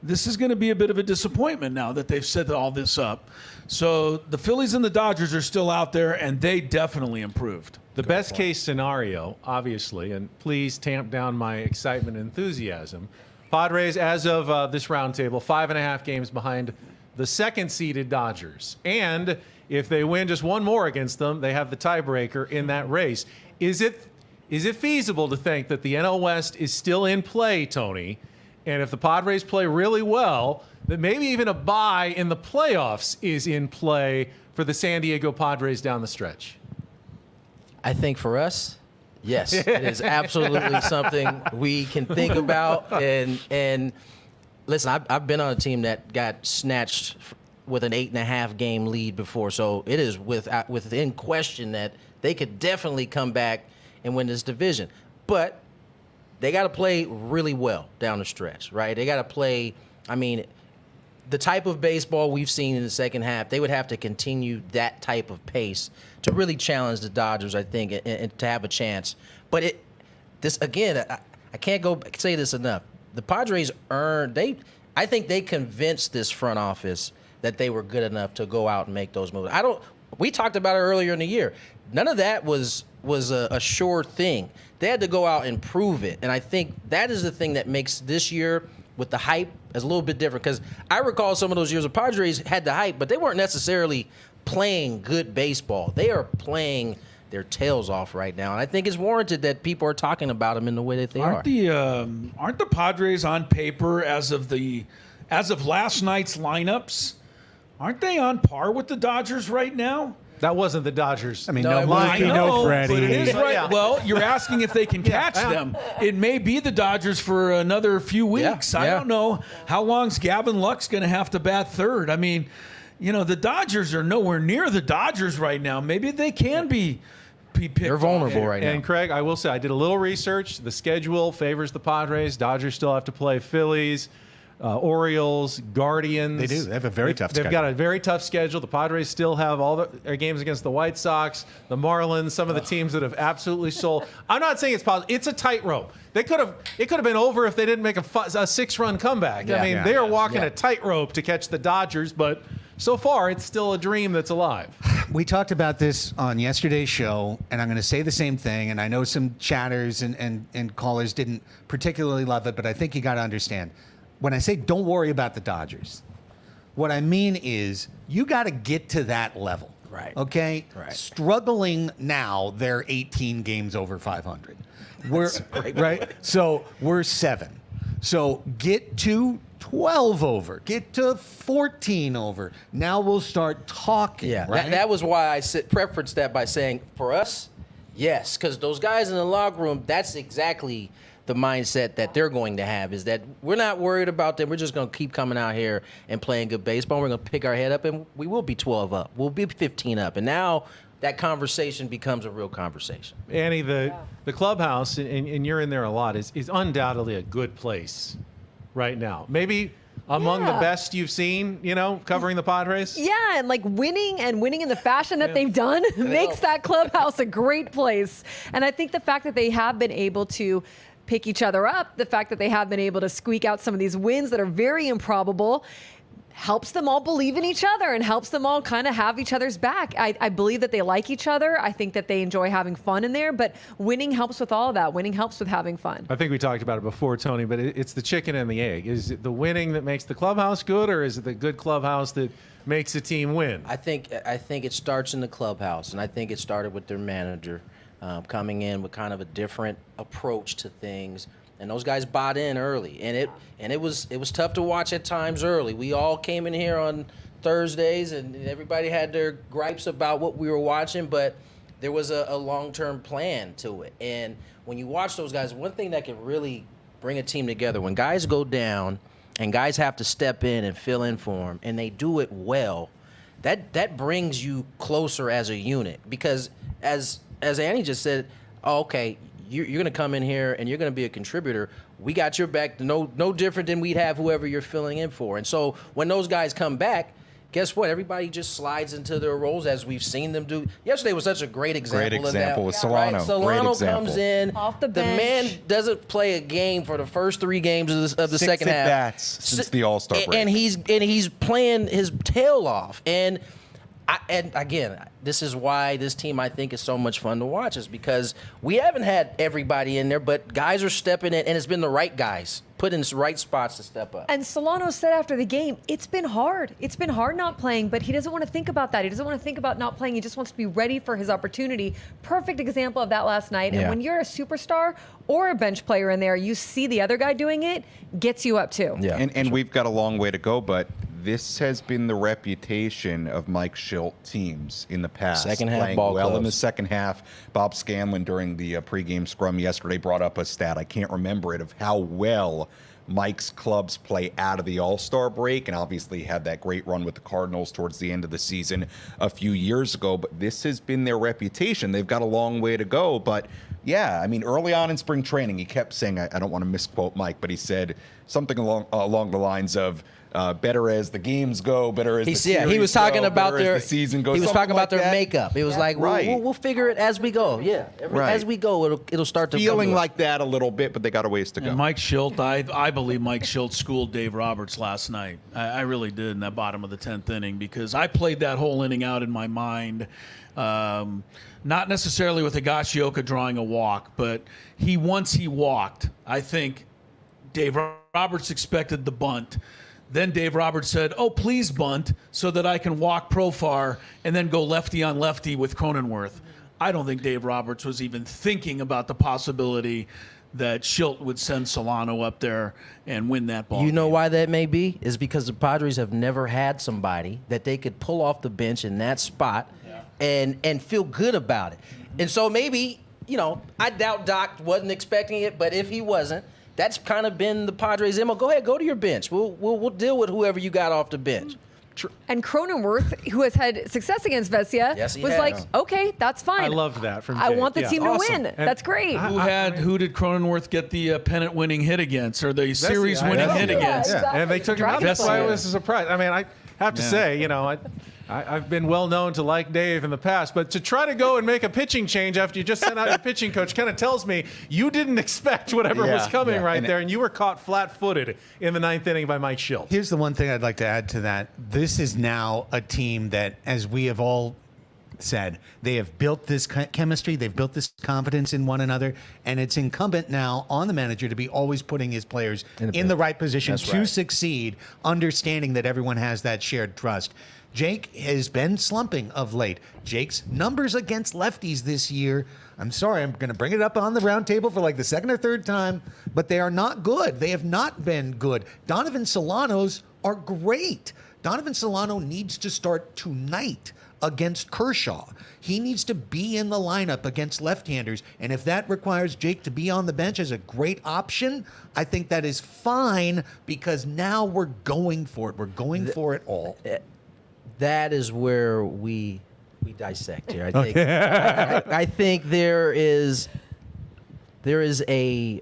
this is going to be a bit of a disappointment now that they've set all this up. So the Phillies and the Dodgers are still out there, and they definitely improved. The best case scenario, obviously, and please tamp down my excitement and enthusiasm, Padres, as of this roundtable, 5.5 games behind the second-seeded Dodgers. And if they win just one more against them, they have the tiebreaker in that race. Is it feasible to think that the NL West is still in play, Tony? And if the Padres play really well, that maybe even a bye in the playoffs is in play for the San Diego Padres down the stretch? I think for us, yes, it is absolutely something we can think about. And listen, I've been on a team that got snatched with an 8.5 game lead before, so it is within question that they could definitely come back and win this division. But they got to play really well down the stretch, right? They got to play, the type of baseball we've seen in the second half, they would have to continue that type of pace to really challenge the Dodgers, I think, and to have a chance. But I can't say this enough. The Padres I think they convinced this front office that they were good enough to go out and make those moves. We talked about it earlier in the year. None of that was a sure thing. They had to go out and prove it. And I think that is the thing that makes this year with the hype is a little bit different. Because I recall some of those years the Padres had the hype, but they weren't necessarily playing good baseball. They are playing their tails off right now. And I think it's warranted that people are talking about them in the way that they are. Aren't the Padres on paper as of last night's lineups? Aren't they on par with the Dodgers right now? That wasn't the Dodgers. I mean, no Mikey, no Freddie. But it is right. Yeah. Well, you're asking if they can catch them. It may be the Dodgers for another few weeks. I don't know how long's Gavin Lux going to have to bat third. I mean, the Dodgers are nowhere near the Dodgers right now. Maybe they can be picked. They're vulnerable right now. And Craig, I will say, I did a little research. The schedule favors the Padres. Dodgers still have to play Phillies, Orioles, Guardians. They do. They have a very tough schedule. They've got a very tough schedule. The Padres still have all their games against the White Sox, the Marlins, some of the teams that have absolutely sold. I'm not saying it's possible. It's a tightrope. It could have been over if they didn't make a 6-run comeback. I mean, they are walking a tightrope to catch the Dodgers, but so far it's still a dream that's alive. We talked about this on yesterday's show, and I'm going to say the same thing. And I know some chatters and callers didn't particularly love it, but I think you got to understand. When I say don't worry about the Dodgers, what I mean is you got to get to that level. Right. Okay? Right. Struggling now, they're 18 games over 500. We're right. So we're 7. So get to 12 over. Get to 14 over. Now we'll start talking. Yeah, right? that was why I preferenced that by saying, for us, yes, because those guys in the locker room, that's exactly the mindset that they're going to have, is that we're not worried about them. We're just going to keep coming out here and playing good baseball. We're going to pick our head up, and we will be 12 up. We'll be 15 up. And now that conversation becomes a real conversation. Annie, the clubhouse, and you're in there a lot, is undoubtedly a good place right now. Maybe among the best you've seen, covering the Padres? Yeah, and winning in the fashion that they've done makes that clubhouse a great place. And I think the fact that they have been able to pick each other up, the fact that they have been able to squeak out some of these wins that are very improbable, helps them all believe in each other and helps them all kind of have each other's back. I believe that they like each other. I think that they enjoy having fun in there, but winning helps with all of that. Winning helps with having fun. I think we talked about it before, Tony, but it's the chicken and the egg. Is it the winning that makes the clubhouse good, or is it the good clubhouse that makes a team win? I think it starts in the clubhouse, and I think it started with their manager coming in with kind of a different approach to things. And those guys bought in early, and it was tough to watch at times early. We all came in here on Thursdays, and everybody had their gripes about what we were watching, but there was a long-term plan to it. And when you watch those guys, one thing that can really bring a team together, when guys go down and guys have to step in and fill in for them, and they do it well, that brings you closer as a unit. Because as Annie just said, okay, you're going to come in here and you're going to be a contributor. We got your back, no different than we'd have whoever you're filling in for. And so when those guys come back, guess what? Everybody just slides into their roles as we've seen them do. Yesterday was such a great example of that. With Solano. Right? Solano comes in. Off the The bench. man doesn't play a game for the first 3 games of the second half. 6 at-bats since the All-Star break. And he's playing his tail off. And again, this is why this team, I think, is so much fun to watch, is because we haven't had everybody in there, but guys are stepping in, and it's been the right guys put in the right spots to step up. And Solano said after the game, it's been hard. It's been hard not playing, but he doesn't want to think about that. He doesn't want to think about not playing. He just wants to be ready for his opportunity. Perfect example of that last night. And when you're a superstar or a bench player in there, you see the other guy doing it, gets you up too. Yeah, and we've got a long way to go, but this has been the reputation of Mike Schilt teams in the past. Second half playing ball well clubs. in the second half. Bob Scanlon during the pregame scrum yesterday brought up a stat. I can't remember it, of how well Mike's clubs play out of the All-Star break, and obviously had that great run with the Cardinals towards the end of the season a few years ago. But this has been their reputation. They've got a long way to go. But yeah, I mean, early on in spring training, he kept saying, I don't want to misquote Mike, but he said something along the lines of, better as the games go, better as the series he was talking go, about better their as the season goes. He was something talking about like their that. makeup. It was like we'll figure it as we go. Yeah, as we go, it'll start to feeling come like that a little bit, but they got a ways to go. And Mike Schilt, I believe Mike Schilt schooled Dave Roberts last night. I really did in that bottom of the 10th inning, because I played that whole inning out in my mind. Not necessarily with Higashioka drawing a walk, but once he walked, I think Dave Roberts expected the bunt. Then Dave Roberts said, "Oh, please bunt so that I can walk Profar and then go lefty on lefty with Cronenworth." I don't think Dave Roberts was even thinking about the possibility that Schilt would send Solano up there and win that ball. You know why that may be? Is because the Padres have never had somebody that they could pull off the bench in that spot and feel good about it. And so maybe, I doubt Doc wasn't expecting it, but if he wasn't, that's kind of been the Padres' MO. Go ahead, go to your bench. We'll deal with whoever you got off the bench. And Cronenworth, who has had success against Vesia, was like, okay, that's fine. I loved that from I Jake. want the team to win. And that's great. Who did Cronenworth get the pennant-winning hit against, or the series-winning hit against? Exactly. And they took him out. That's why it was a surprise. I mean, I have to say, I've been well known to like Dave in the past, but to try to go and make a pitching change after you just sent out your pitching coach kind of tells me you didn't expect whatever was coming there, and you were caught flat-footed in the 9th inning by Mike Schilt. Here's the one thing I'd like to add to that. This is now a team that, as we have all said, they have built this chemistry, they've built this confidence in one another, and it's incumbent now on the manager to be always putting his players in the right position to succeed, understanding that everyone has that shared trust. Jake has been slumping of late. Jake's numbers against lefties this year, I'm sorry, I'm going to bring it up on the roundtable for like the second or third time, but they are not good. They have not been good. Donovan Solano's are great. Donovan Solano needs to start tonight against Kershaw. He needs to be in the lineup against left-handers, and if that requires Jake to be on the bench as a great option, I think that is fine, because now we're going for it. We're going for it all. That is where we dissect here. I think I think there is a,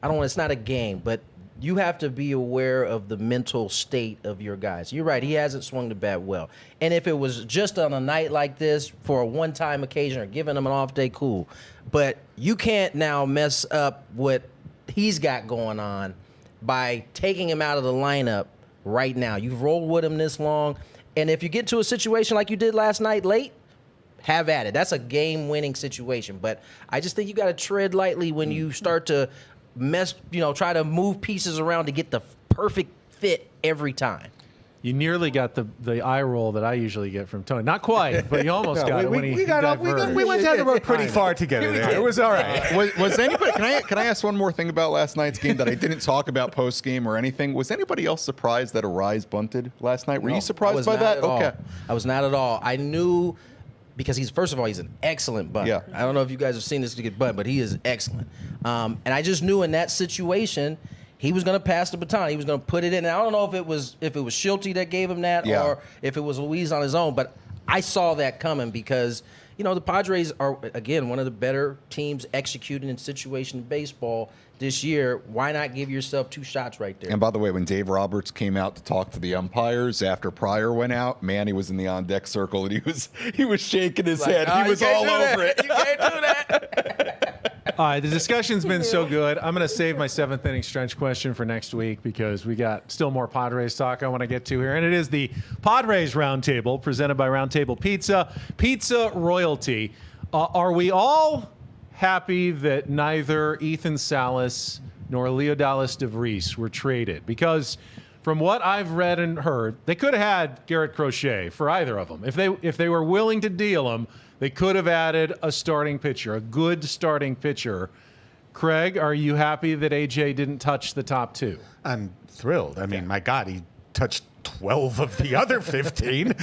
I don't want, it's not a game, but you have to be aware of the mental state of your guys. You're right, he hasn't swung the bat well. And if it was just on a night like this for a one-time occasion or giving him an off day, cool. But you can't now mess up what he's got going on by taking him out of the lineup right now. You've rolled with him this long. And if you get to a situation like you did last night late, have at it. That's a game-winning situation. But I just think you got to tread lightly when you start to try to move pieces around to get the perfect fit every time. You nearly got the eye roll that I usually get from Tony. Not quite, but you almost got it when he diverted. We went down the road pretty far together there. It was all right. Was anybody? Can I ask one more thing about last night's game that I didn't talk about post game or anything? Was anybody else surprised that Arise bunted last night? Were you surprised by that? Okay, I was not at all. I knew, because first of all, he's an excellent bunter. Yeah. I don't know if you guys have seen this kid bunt, but he is excellent. And I just knew in that situation, he was going to pass the baton. He was going to put it in. And I don't know if it was Schulte that gave him that or if it was Luis on his own, but I saw that coming because, the Padres are, again, one of the better teams executing in situation baseball this year. Why not give yourself two shots right there? And by the way, when Dave Roberts came out to talk to the umpires after Pryor went out, Manny was in the on-deck circle, and he was shaking his head. He was all over it. You can't do that. All right, the discussion's been so good. I'm going to save my 7th inning stretch question for next week because we got still more Padres talk I want to get to here. And it is the Padres Roundtable presented by Roundtable Pizza. Pizza Royalty. Are we all happy that neither Ethan Salas nor Leodalis DeVries were traded? Because from what I've read and heard, they could have had Garrett Crochet for either of them. If they were willing to deal him, they could have added a starting pitcher, a good starting pitcher. Craig, are you happy that AJ didn't touch the top two? I'm thrilled. I mean, my God, he touched 12 of the other 15,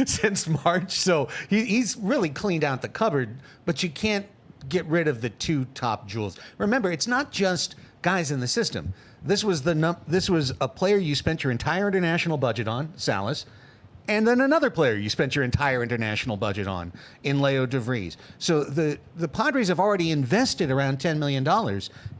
since March. So he's really cleaned out the cupboard, but you can't get rid of the two top jewels. Remember, it's not just guys in the system. This was a player you spent your entire international budget on, Salas, and then another player you spent your entire international budget on in Leo DeVries. So the Padres have already invested around $10 million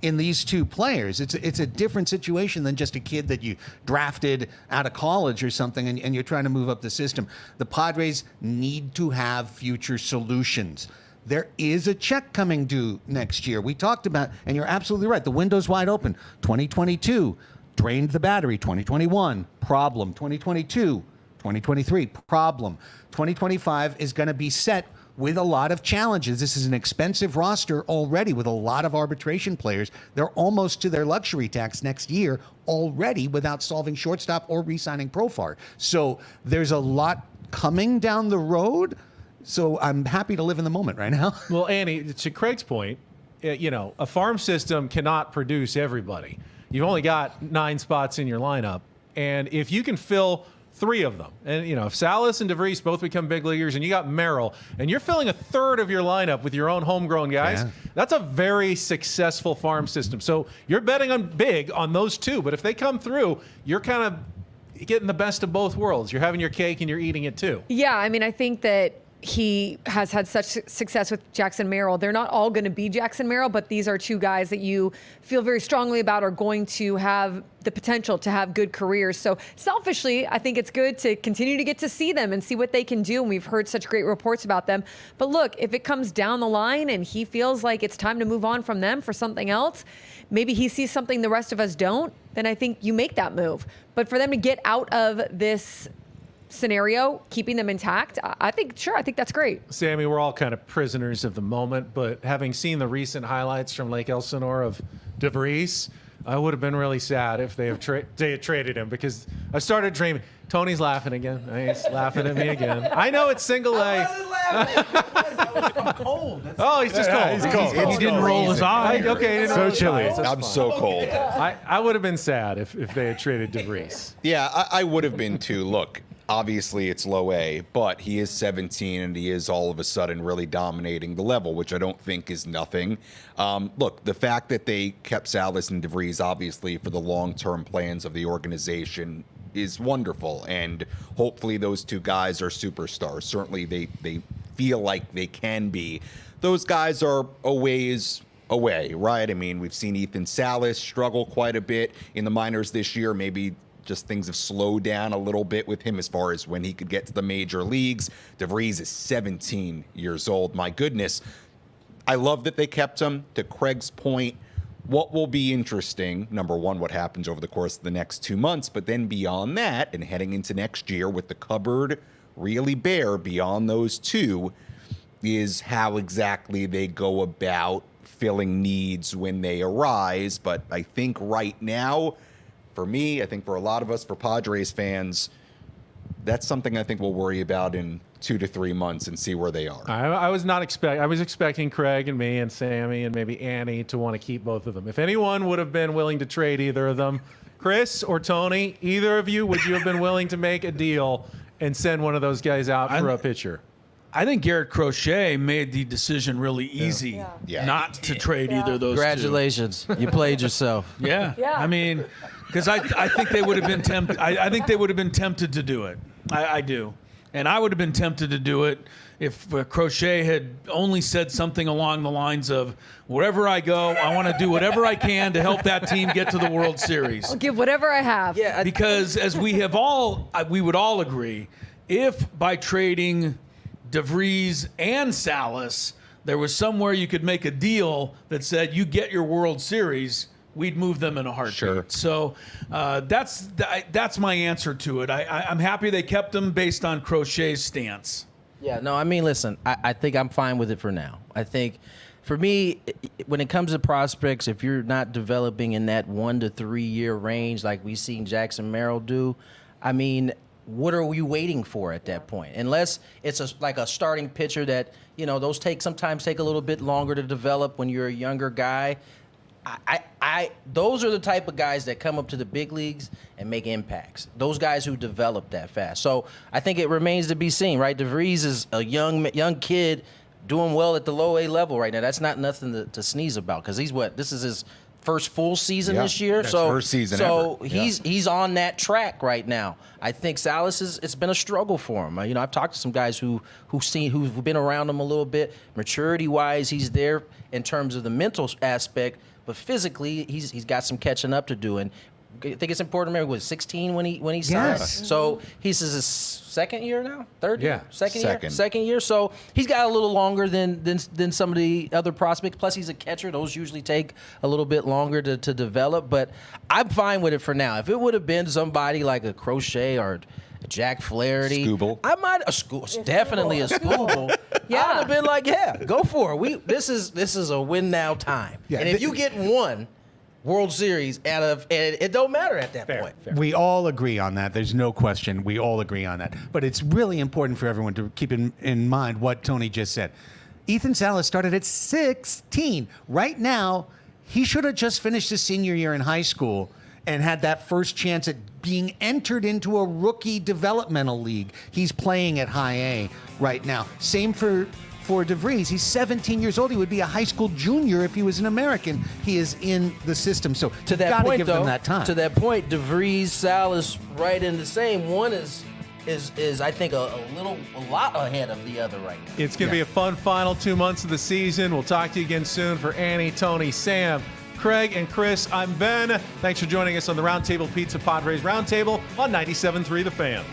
in these two players. It's a different situation than just a kid that you drafted out of college or something and you're trying to move up the system. The Padres need to have future solutions. There is a check coming due next year. We talked about, and you're absolutely right, the window's wide open. 2022, drained the battery. 2021, problem. 2022, 2023, problem. 2025 is going to be set with a lot of challenges. This is an expensive roster already with a lot of arbitration players. They're almost to their luxury tax next year already without solving shortstop or re-signing Profar. So there's a lot coming down the road. So I'm happy to live in the moment right now. Well, Annie, to Craig's point, a farm system cannot produce everybody. You've only got 9 spots in your lineup. And if you can fill 3 of them, and if Salas and DeVries both become big leaguers and you got Merrill, and you're filling a third of your lineup with your own homegrown guys, that's a very successful farm system. So you're betting on big on those 2. But if they come through, you're kind of getting the best of both worlds. You're having your cake and you're eating it too. Yeah, I mean, I think that he has had such success with Jackson Merrill. They're not all going to be Jackson Merrill, but these are 2 guys that you feel very strongly about are going to have the potential to have good careers. So selfishly, I think it's good to continue to get to see them and see what they can do. And we've heard such great reports about them. But look, if it comes down the line and he feels like it's time to move on from them for something else, maybe he sees something the rest of us don't, then I think you make that move. But for them to get out of this scenario, keeping them intact, I think that's great. Sammy, we're all kind of prisoners of the moment, but having seen the recent highlights from Lake Elsinore of DeVries, I would have been really sad if they had traded him, because I started dreaming. Tony's laughing again. He's laughing at me again. I know it's single A. I wasn't laughing. I'm cold. Oh, he's just cold. He's cold. He didn't roll his eye. Okay, So chilly. I'm so cold. I would have been sad if they had traded DeVries. Yeah, I would have been too. Look, obviously it's low A, but he is 17 and he is all of a sudden really dominating the level, which I don't think is nothing. Look, the fact that they kept Salas and DeVries, obviously, for the long-term plans of the organization is wonderful, and hopefully those 2 guys are superstars. Certainly they feel like they can be. Those guys are a ways away, right? I mean, we've seen Ethan Salas struggle quite a bit in the minors this year. Maybe just things have slowed down a little bit with him as far as when he could get to the major leagues. DeVries is 17 years old. My goodness. I love that they kept him. To Craig's point, what will be interesting, number one, what happens over the course of the next 2 months, but then beyond that and heading into next year with the cupboard really bare beyond those 2, is how exactly they go about filling needs when they arise. But I think right now, for me, I think for a lot of us, for Padres fans, that's something I think we'll worry about in 2 to 3 months and see where they are. I was expecting Craig and me and Sammy and maybe Annie to want to keep both of them. If anyone would have been willing to trade either of them, Chris or Tony, either of you, would you have been willing to make a deal and send one of those guys out for a pitcher? I think Garrett Crochet made the decision really easy not to trade either of those Congratulations. You played yourself. two. Yeah. I mean, because I think they would have been tempted. I think they would have been tempted to do it. I do. And I would have been tempted to do it if Crochet had only said something along the lines of, wherever I go, I want to do whatever I can to help that team get to the World Series. I'll give whatever I have. Yeah, Because as we would all agree, if by trading DeVries and Salas, there was somewhere you could make a deal that said you get your World Series, we'd move them in a heartbeat. Sure. So that's my answer to it. I'm happy they kept them based on Crochet's stance. Yeah, no, I mean, listen, I think I'm fine with it for now. I think for me, when it comes to prospects, if you're not developing in that 1 to 3 year range like we've seen Jackson Merrill do, I mean, what are we waiting for at that point? Unless it's like a starting pitcher that, those sometimes take a little bit longer to develop when you're a younger guy. Those are the type of guys that come up to the big leagues and make impacts. Those guys who develop that fast. So I think it remains to be seen, right? DeVries is a young kid doing well at the low A level right now. That's not nothing to sneeze about, because this is his first full season Yeah, this year. that's So first season so ever. he's on that track right now. I think Salas it's been a struggle for him. I've talked to some guys who've been around him a little bit. Maturity wise, he's there in terms of the mental aspect, but physically he's got some catching up to do. And I think it's important to remember, was 16 when he signed. Yes. So he's his second year now, third year, Second. second year. So he's got a little longer than some of the other prospects. Plus he's a catcher; those usually take a little bit longer to develop. But I'm fine with it for now. If it would have been somebody like a Crochet or Jack Flaherty, Scooble. I might definitely a Scooble. Yeah. I'd have been like, yeah, go for it. This is a win now time. Yeah, and if you get one World Series out of it don't matter at that point. We all agree on that. There's no question. We all agree on that. But it's really important for everyone to keep in mind what Tony just said. Ethan Salas started at 16. Right now, he should have just finished his senior year in high school and had that first chance at being entered into a rookie developmental league. He's playing at high A right now. Same for DeVries. He's 17 years old. He would be a high school junior if he was an American. He is in the system. So To that got to point, give though, them that time. to that point, DeVries, Salas, right in the same. One is I think a lot ahead of the other right now. It's going to be a fun final 2 months of the season. We'll talk to you again soon. For Annie, Tony, Sam, Craig, and Chris, I'm Ben. Thanks for joining us on the Roundtable Pizza Padres Roundtable on 97.3 The Fan.